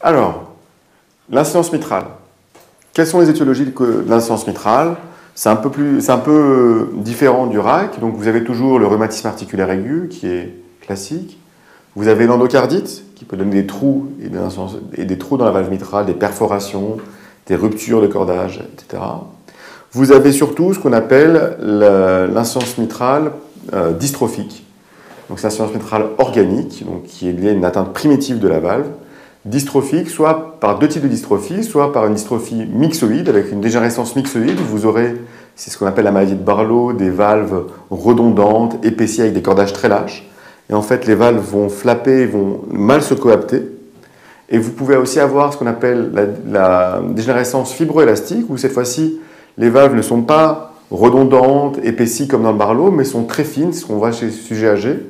Alors, l'insuffisance mitrale. Quelles sont les étiologies de l'insuffisance mitrale? C'est un peu différent du RAC. Donc, vous avez toujours le rhumatisme articulaire aigu, qui est classique. Vous avez l'endocardite, qui peut donner des trous et des trous dans la valve mitrale, des perforations, des ruptures de cordage, etc. Vous avez surtout ce qu'on appelle l'insuffisance mitrale dystrophique. Donc, c'est l'insuffisance mitrale organique, donc, qui est liée à une atteinte primitive de la valve. Dystrophique, soit par deux types de dystrophie, soit par une dystrophie myxoïde, avec une dégénérescence myxoïde. Vous aurez, c'est ce qu'on appelle la maladie de Barlow, des valves redondantes, épaissies avec des cordages très lâches. Et en fait, les valves vont flapper, vont mal se coapter. Et vous pouvez aussi avoir ce qu'on appelle la dégénérescence fibroélastique, où cette fois-ci, les valves ne sont pas redondantes, épaissies comme dans le Barlow, mais sont très fines, ce qu'on voit chez les sujets âgés.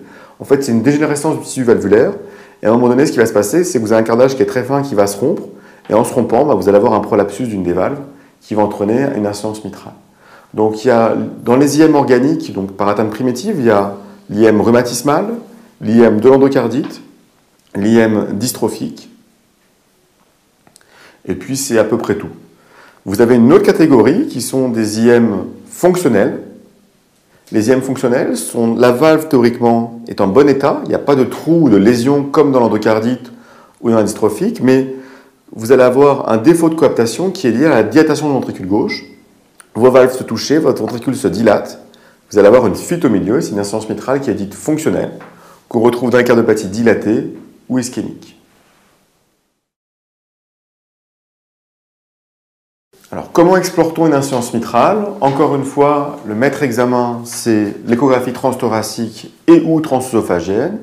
En fait, c'est une dégénérescence du tissu valvulaire. Et à un moment donné, ce qui va se passer, c'est que vous avez un cordage qui est très fin, qui va se rompre. Et en se rompant, vous allez avoir un prolapsus d'une des valves qui va entraîner une insuffisance mitrale. Donc, il y a, dans les IM organiques, donc par atteinte primitive, il y a l'IM rhumatismal, l'IM de l'endocardite, l'IM dystrophique. Et puis, c'est à peu près tout. Vous avez une autre catégorie qui sont des IM fonctionnels. Les IM fonctionnels sont la valve théoriquement est en bon état, il n'y a pas de trou ou de lésion comme dans l'endocardite ou dans la dystrophique, mais vous allez avoir un défaut de coaptation qui est lié à la dilatation du ventricule gauche. Vos valves se touchent, votre ventricule se dilate, vous allez avoir une fuite au milieu, c'est une insuffisance mitrale qui est dite fonctionnelle, qu'on retrouve dans les cardiopathie dilatée ou ischémique. Alors, comment explore-t-on une insuffisance mitrale? Encore une fois, le maître examen, c'est l'échographie transthoracique et ou transœsophagienne,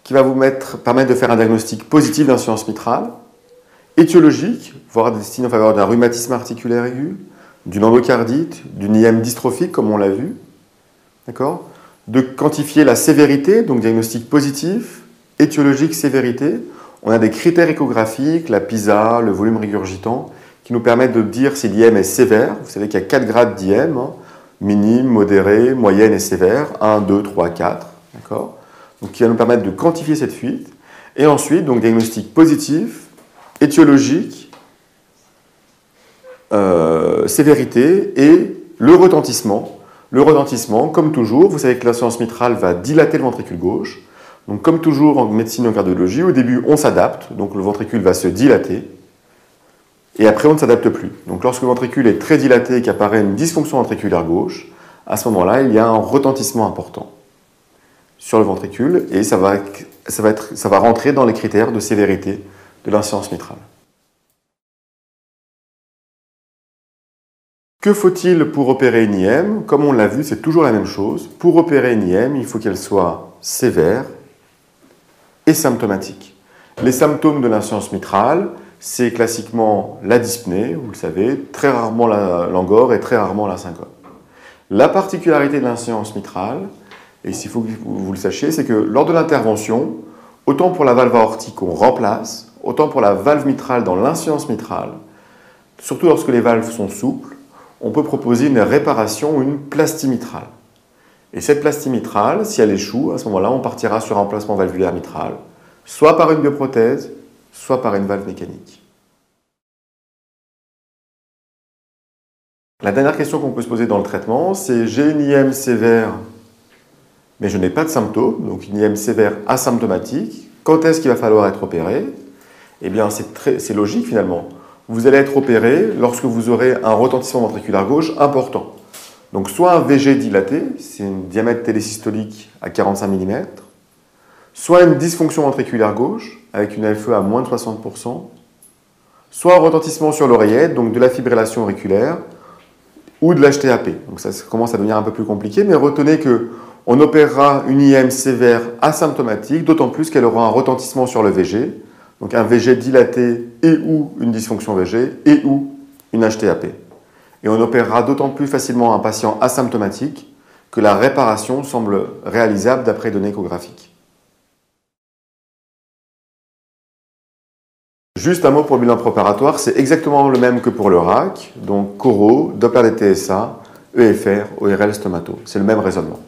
qui va vous permettre de faire un diagnostic positif d'insuffisance mitrale, étiologique, voire des signes en faveur d'un rhumatisme articulaire aigu, d'une endocardite, d'une IM dystrophique, comme on l'a vu, d'accord? De quantifier la sévérité, donc diagnostic positif, étiologique, sévérité. On a des critères échographiques, la PISA, le volume régurgitant, qui nous permettent de dire si l'IM est sévère. Vous savez qu'il y a 4 grades d'IM, minime, modéré, moyenne et sévère, 1, 2, 3, 4, d'accord? Donc qui va nous permettre de quantifier cette fuite. Et ensuite, donc diagnostic positif, étiologique, sévérité et le retentissement. Le retentissement, comme toujours, vous savez que l'insuffisance mitrale va dilater le ventricule gauche. Donc comme toujours en médecine et en cardiologie, au début on s'adapte, donc le ventricule va se dilater. Et après, on ne s'adapte plus. Donc, lorsque le ventricule est très dilaté et qu'apparaît une dysfonction ventriculaire gauche, à ce moment-là, il y a un retentissement important sur le ventricule et ça va rentrer dans les critères de sévérité de l'insuffisance mitrale. Que faut-il pour opérer une IM? Comme on l'a vu, c'est toujours la même chose. Pour opérer une IM, il faut qu'elle soit sévère et symptomatique. Les symptômes de l'insuffisance mitrale, c'est classiquement la dyspnée, vous le savez, très rarement l'angor et très rarement la syncope. La particularité de l'insuffisance mitrale, et s'il faut que vous le sachiez, c'est que lors de l'intervention, autant pour la valve aortique qu'on remplace, autant pour la valve mitrale dans l'insuffisance mitrale, surtout lorsque les valves sont souples, on peut proposer une réparation ou une plastie mitrale. Et cette plastie mitrale, si elle échoue, à ce moment-là, on partira sur un remplacement valvulaire mitral, soit par une bioprothèse, soit par une valve mécanique. La dernière question qu'on peut se poser dans le traitement, c'est j'ai une IM sévère, mais je n'ai pas de symptômes, donc une IM sévère asymptomatique. Quand est-ce qu'il va falloir être opéré? Eh bien, c'est logique finalement. Vous allez être opéré lorsque vous aurez un retentissement ventriculaire gauche important. Donc, soit un VG dilaté, c'est un diamètre télésystolique à 45 mm, soit une dysfonction ventriculaire gauche, avec une FE à moins de 60%, soit un retentissement sur l'oreillette, donc de la fibrillation auriculaire, ou de l'HTAP. Donc ça commence à devenir un peu plus compliqué, mais retenez qu'on opérera une IM sévère asymptomatique, d'autant plus qu'elle aura un retentissement sur le VG, donc un VG dilaté et ou une dysfonction VG et ou une HTAP. Et on opérera d'autant plus facilement un patient asymptomatique que la réparation semble réalisable d'après données échographiques. Juste un mot pour le bilan préopératoire, c'est exactement le même que pour le RAC, donc Coro, Doppler des TSA, EFR, ORL stomato. C'est le même raisonnement.